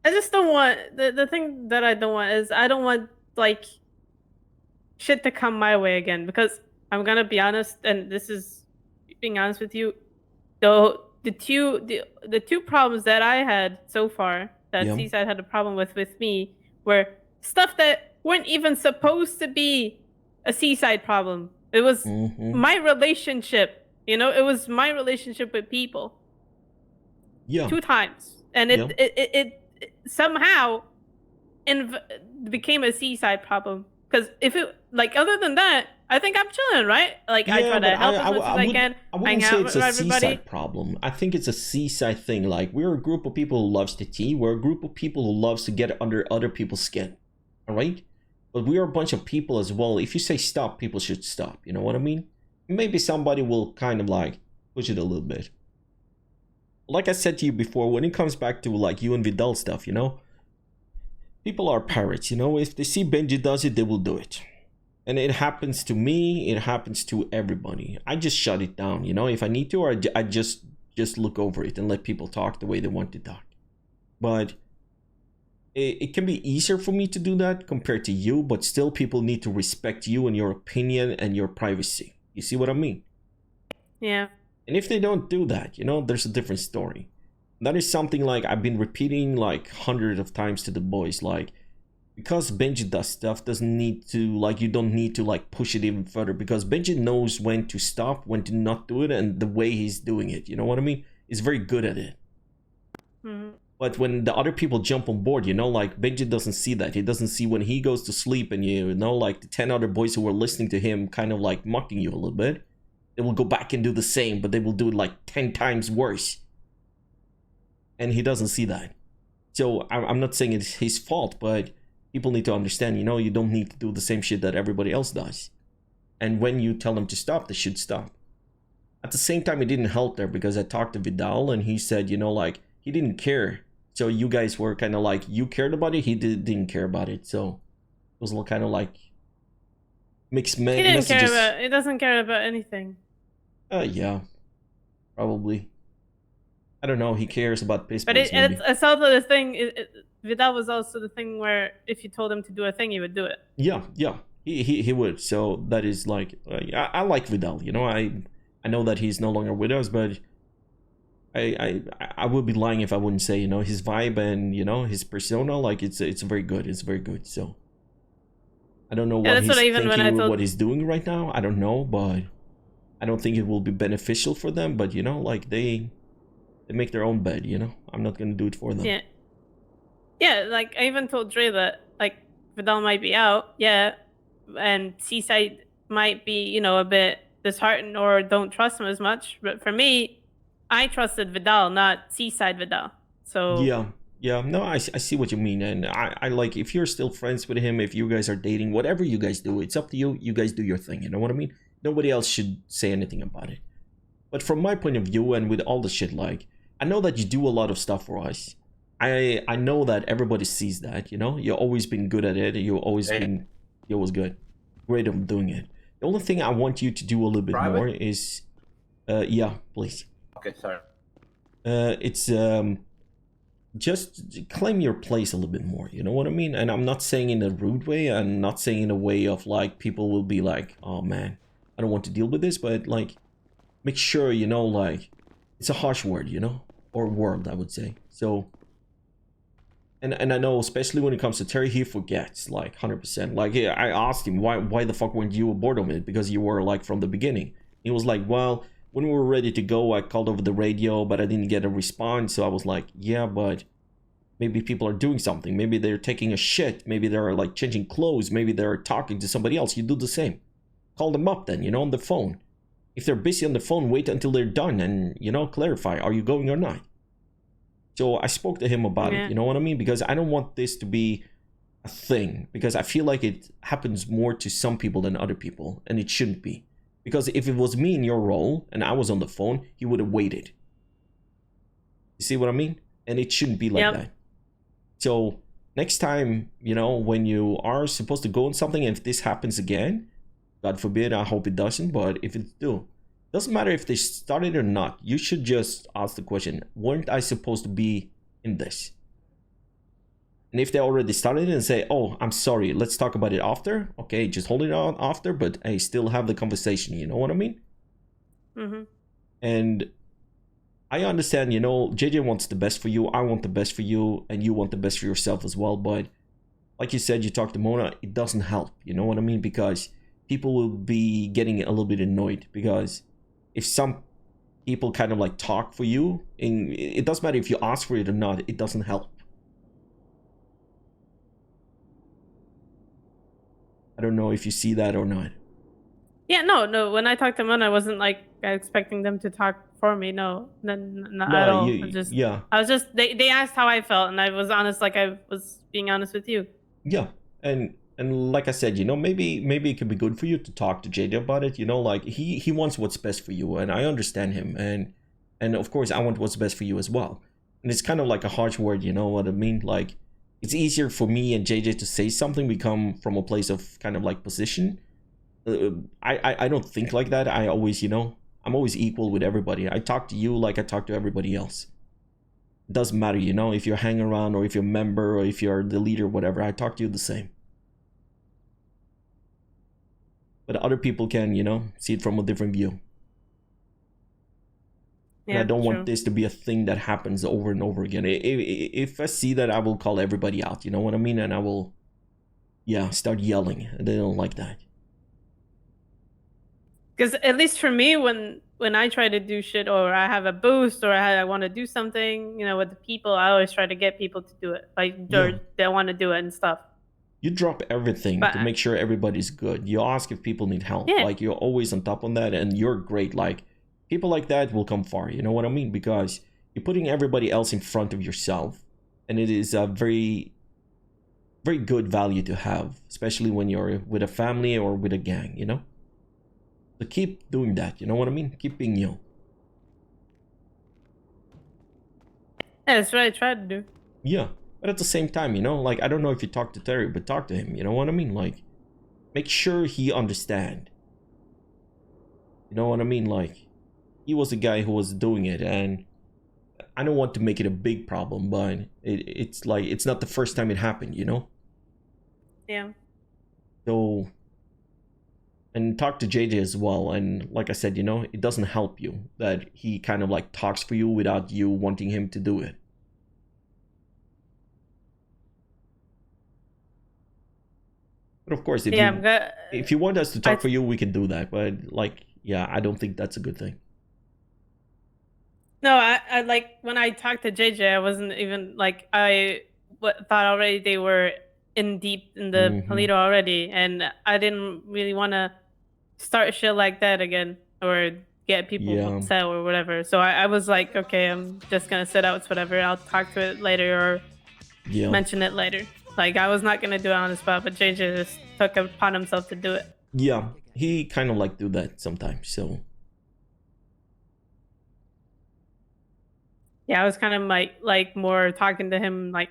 I just don't want the thing that I don't want is I don't want like shit to come my way again, because I'm gonna be honest, and this is being honest with you, the two problems that I had so far that Seaside had a problem with me were stuff that weren't even supposed to be a Seaside problem. It was my relationship, you know, it was my relationship with people. 2 times, and it somehow became a Seaside problem. Because if it, like, other than that, I think I'm chilling, right? Like, I try to help as much as I can. I wouldn't say it's a Seaside problem. I think it's a Seaside thing. Like, we're a group of people who loves the tea. We're a group of people who loves to get under other people's skin. All right? But we are a bunch of people as well. If you say stop, people should stop. You know what I mean? Maybe somebody will kind of, like, push it a little bit. Like I said to you before, when it comes back to, like, you and Vidal stuff, you know? People are parrots, you know? If they see Benji does it, they will do it. And it happens to me, it happens to everybody. I just shut it down, you know? If I need to, or I just look over it and let people talk the way they want to talk. But it can be easier for me to do that compared to you, but still people need to respect you and your opinion and your privacy. You see what I mean? Yeah. And if they don't do that, you know, there's a different story. That is something like I've been repeating like hundreds of times to the boys. Like, because Benji does stuff doesn't need to, like, you don't need to like push it even further, because Benji knows when to stop, when to not do it, and the way he's doing it. You know what I mean? He's very good at it. But when the other people jump on board, you know, like Benji doesn't see that. He doesn't see when he goes to sleep and, you know, like the 10 other boys who were listening to him kind of like mocking you a little bit. They will go back and do the same, but they will do it like 10 times worse. And he doesn't see that. So I'm not saying it's his fault, but people need to understand, you know, you don't need to do the same shit that everybody else does. And when you tell them to stop, they should stop. At the same time, it didn't help there, because I talked to Vidal and he said, you know, like, he didn't care. So you guys were kind of like, you cared about it, he didn't care about it. So it was kind of like mixed messages. He doesn't care about anything. Yeah, probably. I don't know. He cares about baseball. But it's also the thing. Vidal was also the thing where if you told him to do a thing, he would do it. Yeah. He would. So that is like, I like Vidal. You know, I know that he's no longer with us, but I would be lying if I wouldn't say, you know, his vibe and, you know, his persona, like it's very good. It's very good. So I don't know what he's thinking, what he's doing right now. I don't know, but I don't think it will be beneficial for them. But, you know, like they make their own bed, you know? I'm not going to do it for them. Yeah. Yeah, like, I even told Dre that, like, Vidal might be out, yeah, and Seaside might be, you know, a bit disheartened or don't trust him as much. But for me, I trusted Vidal, not Seaside Vidal. So... Yeah, no, I see what you mean. And I like, if you're still friends with him, if you guys are dating, whatever you guys do, it's up to you. You guys do your thing, you know what I mean? Nobody else should say anything about it. But from my point of view, and with all the shit, like, I know that you do a lot of stuff for us. I know that everybody sees that, you know? You've always been good at it. You're always good. Great at doing it. The only thing I want you to do a little bit more is... yeah, please. Okay, sorry. It's... just claim your place a little bit more, you know what I mean? And I'm not saying in a rude way. I'm not saying in a way of, like, people will be like, oh, man, I don't want to deal with this. But, like, make sure, you know, like, it's a harsh word, you know? Or word, I would say. So... And I know, especially when it comes to Terry, he forgets, like, 100%. Like, I asked him, why the fuck weren't you aboard of it? Because you were, like, from the beginning. He was like, well, when we were ready to go, I called over the radio, but I didn't get a response. So I was like, yeah, but maybe people are doing something. Maybe they're taking a shit. Maybe they're, like, changing clothes. Maybe they're talking to somebody else. You do the same. Call them up then, you know, on the phone. if they're busy on the phone, wait until they're done and, you know, clarify, are you going or not? So I spoke to him about it, you know what I mean? Because I don't want this to be a thing, because I feel like it happens more to some people than other people, and it shouldn't be. Because if it was me in your role and I was on the phone, he would have waited. You see what I mean? And it shouldn't be like that. So next time, you know, when you are supposed to go on something, and if this happens again, God forbid, I hope it doesn't, but if it do, doesn't matter if they started or not, you should just ask the question, weren't I supposed to be in this? And if they already started and say, oh, I'm sorry, let's talk about it after. Okay, just hold it on after, but hey, still have the conversation, you know what I mean? Mm-hmm. And I understand, you know, JJ wants the best for you, I want the best for you, and you want the best for yourself as well. But like you said, you talked to Mona, it doesn't help, you know what I mean? Because people will be getting a little bit annoyed, because if some people kind of like talk for you, and it doesn't matter if you ask for it or not, it doesn't help. I don't know if you see that or not. Yeah, no. When I talked to Mona, I wasn't like expecting them to talk for me. No, not at all. I was just they asked how I felt, and I was honest, like I was being honest with you. Yeah, and like I said, you know, maybe it could be good for you to talk to JJ about it. You know, like he wants what's best for you, and I understand him, and of course I want what's best for you as well. And it's kind of like a harsh word, you know what I mean? Like, it's easier for me and JJ to say something. We come from a place of kind of like position. I don't think like that. I always, you know, I'm always equal with everybody. I talk to you like I talk to everybody else. It doesn't matter, you know, if you're hanging around or if you're a member or if you're the leader, whatever. I talk to you the same. But other people can, you know, see it from a different view. Yeah, and I don't want this to be a thing that happens over and over again. If I see that, I will call everybody out, you know what I mean? And I will, start yelling. And they don't like that. Because at least for me, when I try to do shit, or I have a boost, or I want to do something, you know, with the people, I always try to get people to do it. Like, they want to do it and stuff. You drop everything to make sure everybody's good. You ask if people need help. Like, you're always on top on that, and you're great. Like, people like that will come far, you know what I mean? Because you're putting everybody else in front of yourself. And it is a very, very good value to have, especially when you're with a family or with a gang, you know? So keep doing that, you know what I mean? Keep being you. Yeah, that's what I try to do. Yeah, but at the same time, you know, like, I don't know if you talk to Terry, but talk to him, you know what I mean? Like, make sure he understand. You know what I mean? Like, he was the guy who was doing it, and I don't want to make it a big problem, but it's like, it's not the first time it happened, you know? Yeah. So, and talk to JJ as well, and like I said, you know, it doesn't help you that he kind of like talks for you without you wanting him to do it. But of course, if you want us to talk for you, we can do that, but like, I don't think that's a good thing. No, I like, when I talked to JJ, I wasn't even like, I thought already they were in deep in the Polito already, and I didn't really want to start shit like that again, or get people upset or whatever. So I was like, okay, I'm just gonna sit out, whatever. I'll talk to it later, or mention it later. Like, I was not gonna do it on the spot, but JJ just took it upon himself to do it. Yeah, he kind of like do that sometimes, so. Yeah, I was kind of like more talking to him, like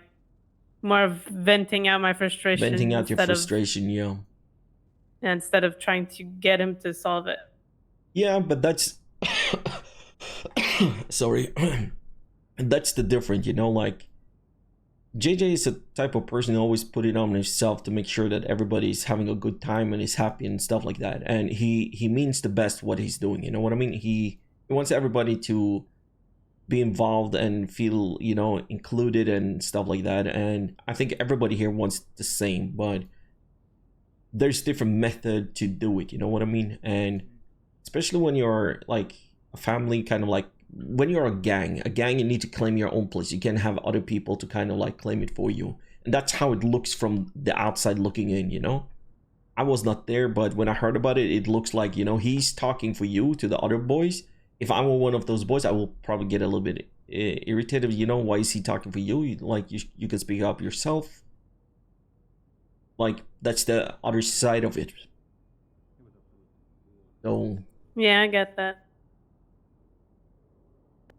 more venting out my frustration. Venting out your frustration, instead of trying to get him to solve it. Yeah, but that's sorry. That's the difference, you know, like, JJ is a type of person who always put it on himself to make sure that everybody's having a good time and is happy and stuff like that. And he means the best what he's doing, you know what I mean? He wants everybody to be involved and feel, you know, included and stuff like that. And I think everybody here wants the same, but there's different method to do it, you know what I mean? And especially when you're like a family, kind of like when you're a gang, you need to claim your own place. You can't have other people to kind of like claim it for you. And that's how it looks from the outside looking in, you know? I was not there, but when I heard about it, it looks like, you know, he's talking for you to the other boys. If I were one of those boys, I will probably get a little bit irritated. You know, why is he talking for you? Like, you can speak up yourself. Like, that's the other side of it. So Yeah, I get that.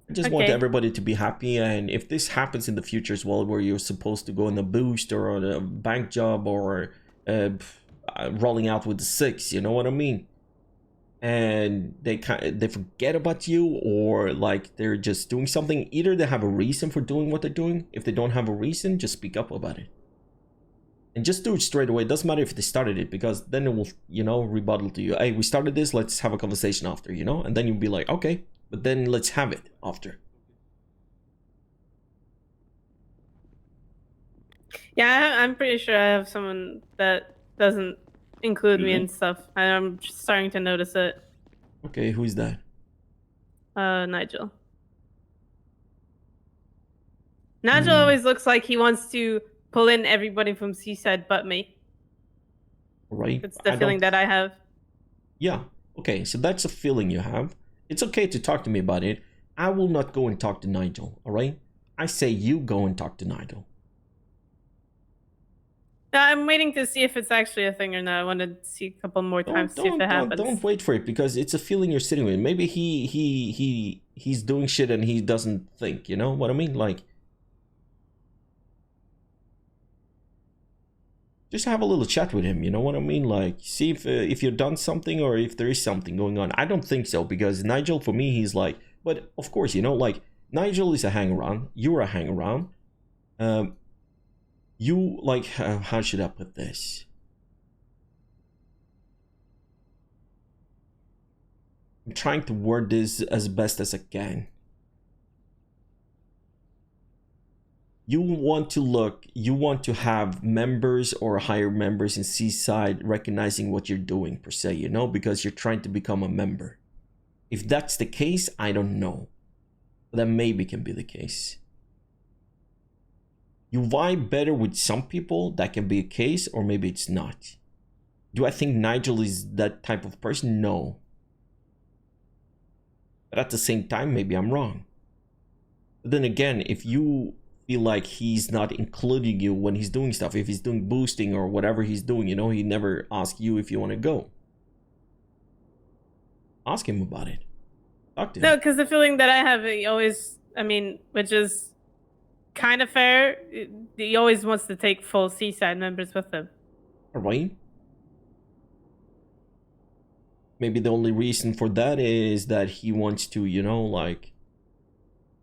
I just want everybody to be happy, and if this happens in the future as well, where you're supposed to go on a boost or on a bank job or rolling out with the 6, you know what I mean? And they forget about you, or like they're just doing something. Either they have a reason for doing what they're doing. If they don't have a reason, just speak up about it. And just do it straight away. It doesn't matter if they started it, because then it will, you know, rebuttal to you. Hey, we started this, let's have a conversation after, you know? And then you'll be like, okay, but then let's have it after. Yeah, I'm pretty sure I have someone that doesn't include me in stuff. I'm just starting to notice it. Okay, who is that? Nigel. Nigel always looks like he wants to pull in everybody from Seaside but me. Right. It's the feeling that I have. Yeah. Okay, so that's a feeling you have. It's okay to talk to me about it. I will not go and talk to Nigel, alright? I say you go and talk to Nigel. I'm waiting to see if it's actually a thing or not. I want to see a couple more times to see if it happens. Don't wait for it, because it's a feeling you're sitting with. Maybe he's doing shit and he doesn't think, you know what I mean? Like, just have a little chat with him, you know what I mean? Like, see if you've done something or if there is something going on. I don't think so, because Nigel, for me, he's like, but of course, you know, like, Nigel is a hang-around. You're a hang-around. You, like, how should I put this? I'm trying to word this as best as I can. You want to have members or higher members in Seaside recognizing what you're doing, per se, you know, because you're trying to become a member. If that's the case, I don't know. But that maybe can be the case. You vibe better with some people, that can be a case, or maybe it's not. Do I think Nigel is that type of person? No. But at the same time, maybe I'm wrong. But then again, if you feel like he's not including you when he's doing stuff, if he's doing boosting or whatever he's doing, you know, he never asks you if you want to go. Ask him about it. Talk to him. No, because the feeling that I have, he always, I mean, which is kind of fair, he always wants to take full Seaside members with him. Alright. Maybe the only reason for that is that he wants to, you know, like,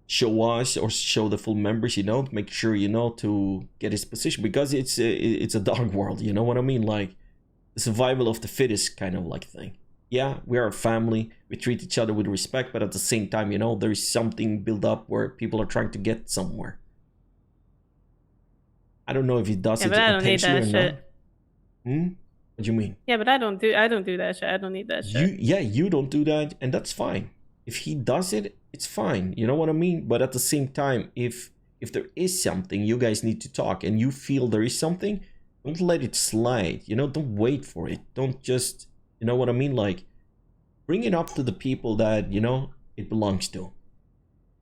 show us or show the full members, you know, make sure, you know, to get his position, because it's a dog world, you know what I mean? Like, the survival of the fittest kind of like thing. Yeah, we are a family, we treat each other with respect, but at the same time, you know, there is something built up where people are trying to get somewhere. I don't know if he does it intentionally or not. What do you mean? Yeah, but I don't do that shit. I don't need that shit. You don't do that, and that's fine. If he does it, it's fine. You know what I mean? But at the same time, if there is something, you guys need to talk, and you feel there is something, don't let it slide. You know, don't wait for it. Don't just, you know what I mean? Like, bring it up to the people that, you know, it belongs to.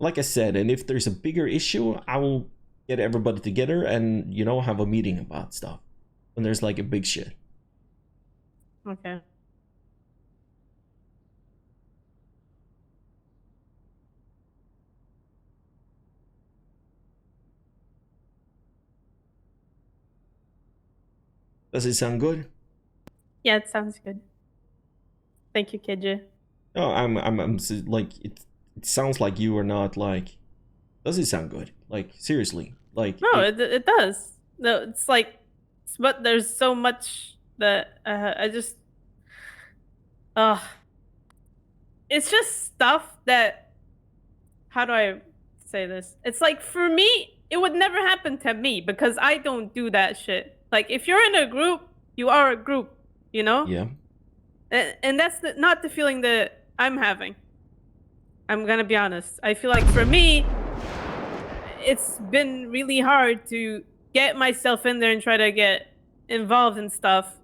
Like I said, and if there's a bigger issue, I will get everybody together and, you know, have a meeting about stuff. When there's like a big shit. Okay. Does it sound good? Yeah, it sounds good. Thank you, KJ. No, I'm like, it sounds like you are not like, does it sound good? Like, seriously, like. No, it does. No, it's like, but there's so much that I just, it's just stuff that, how do I say this? It's like, for me, it would never happen to me because I don't do that shit. Like, if you're in a group, you are a group, you know? Yeah. And that's not the feeling that I'm having. I'm gonna be honest. I feel like for me, it's been really hard to get myself in there and try to get involved in stuff.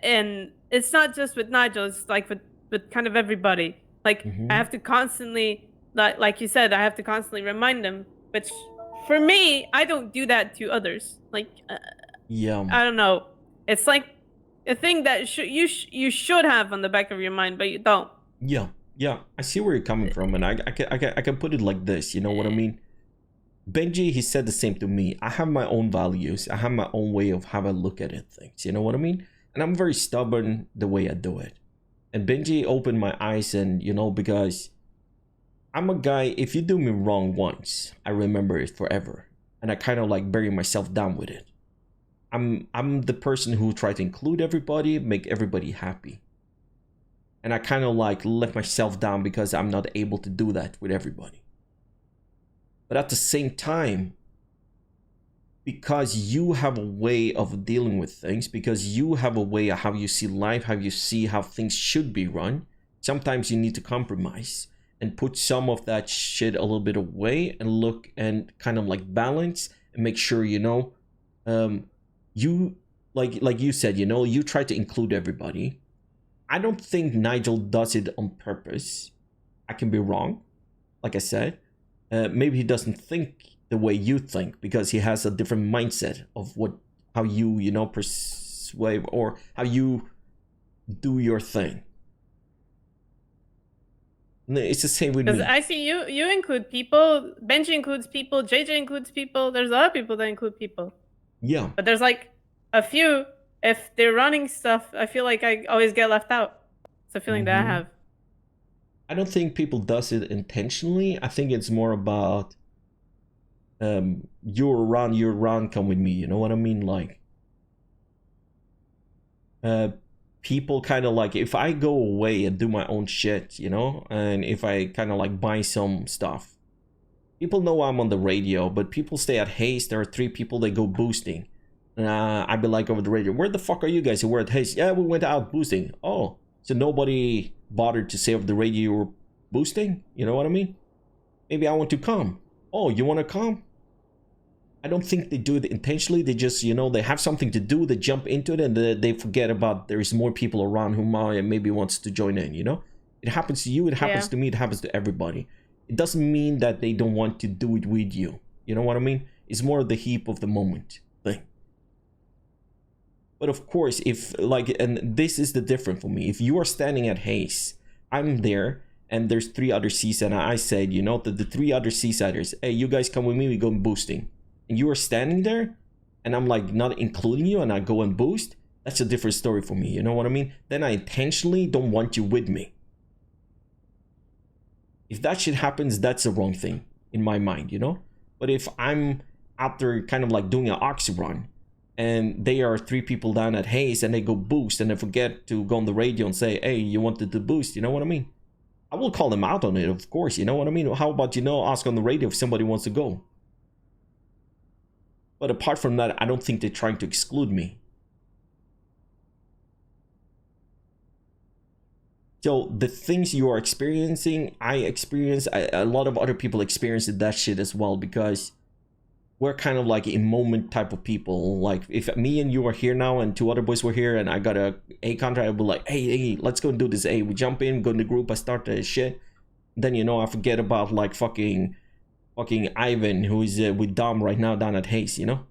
and it's not just with Nigel, it's like with kind of everybody. Like I have to constantly, like you said, I have to constantly remind them, which for me, I don't do that to others. Like Yeah. I don't know, it's like a thing that you should have on the back of your mind, but you don't. Yeah, I see where you're coming from, and I can put it like this, you know what I mean? Benji, he said the same to me. I have my own values. I have my own way of how I look at it, things, you know what I mean? And I'm very stubborn the way I do it. And Benji opened my eyes, and, you know, because I'm a guy, if you do me wrong once, I remember it forever. And I kind of like bury myself down with it. I'm the person who try to include everybody, make everybody happy. And I kind of like let myself down because I'm not able to do that with everybody. But at the same time, because you have a way of dealing with things, because you have a way of how you see life, how you see how things should be run, sometimes you need to compromise and put some of that shit a little bit away and look and kind of like balance and make sure, you know, you, like you said, you know, you try to include everybody. I don't think Nigel does it on purpose. I can be wrong, like I said. Maybe he doesn't think the way you think because he has a different mindset of how you know, persuade or how you do your thing. It's the same with me. Because I see you include people, Benji includes people, JJ includes people. There's a lot of people that include people. Yeah. But there's like a few, if they're running stuff, I feel like I always get left out. It's a feeling that I have. I don't think people does it intentionally. I think it's more about you're around, come with me. You know what I mean? Like people kind of like, if I go away and do my own shit, you know, and if I kind of like buy some stuff, people know I'm on the radio, but people stay at Haste. There are 3 people that go boosting. I'd be like over the radio, where the fuck are you guys? You were at Haste. Yeah, we went out boosting. Oh, so nobody bothered to say over the radio you were boosting? You know what I mean? Maybe I want to come. Oh, you want to come? I don't think they do it intentionally. They just, you know, they have something to do. They jump into it and they forget about there's more people around who maybe wants to join in, you know? It happens to you. It happens to me. It happens to everybody. It doesn't mean that they don't want to do it with you. You know what I mean? It's more of the heap of the moment thing. But of course, if like, and this is the difference for me. If you are standing at Hayes, I'm there, and there's 3 other seats, and I said, you know, the 3 other seasiders, hey, you guys come with me, we go boosting. And you are standing there, and I'm like not including you, and I go and boost. That's a different story for me. You know what I mean? Then I intentionally don't want you with me. If that shit happens, that's the wrong thing in my mind, you know? But if I'm out there kind of like doing an oxy run, and they are 3 people down at Hayes and they go boost and they forget to go on the radio and say, hey, you wanted to boost, you know what I mean? I will call them out on it, of course, you know what I mean? How about, you know, ask on the radio if somebody wants to go? But apart from that, I don't think they're trying to exclude me. So the things you are experiencing, I experience, a lot of other people experience that shit as well, because we're kind of like a moment type of people. Like if me and you are here now and 2 other boys were here and I got a contract, I'd be like, hey, let's go and do this. Hey, we jump in, go in the group, I start the shit. Then, you know, I forget about like fucking Ivan, who is with Dom right now down at Hayes, you know?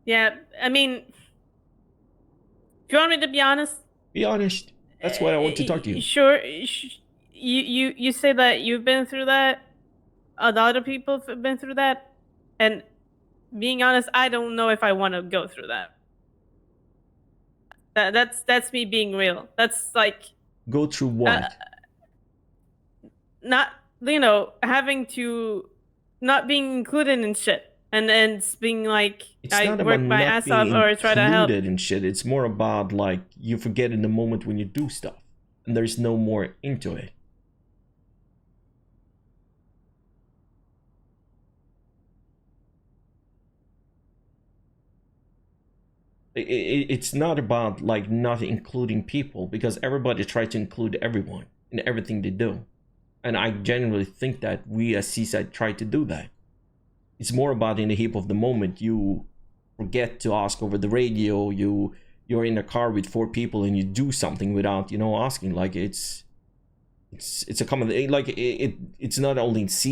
Yeah, I mean, if you want me to be honest? Be honest. That's why I want to talk to you. Sure. You say that you've been through that. A lot of people have been through that. And being honest, I don't know if I want to go through that. That's me being real. That's like... Go through what? Not, you know, having to... Not being included in shit. And being like, I work my ass off or try to help. And shit. It's more about like you forget in the moment when you do stuff, and there's no more into it. It's not about like not including people, because everybody tries to include everyone in everything they do. And I genuinely think that we as Seaside try to do that. It's more about in the heat of the moment, you forget to ask over the radio, you're in a car with 4 people and you do something without, you know, asking. Like it's a common, like it's not only in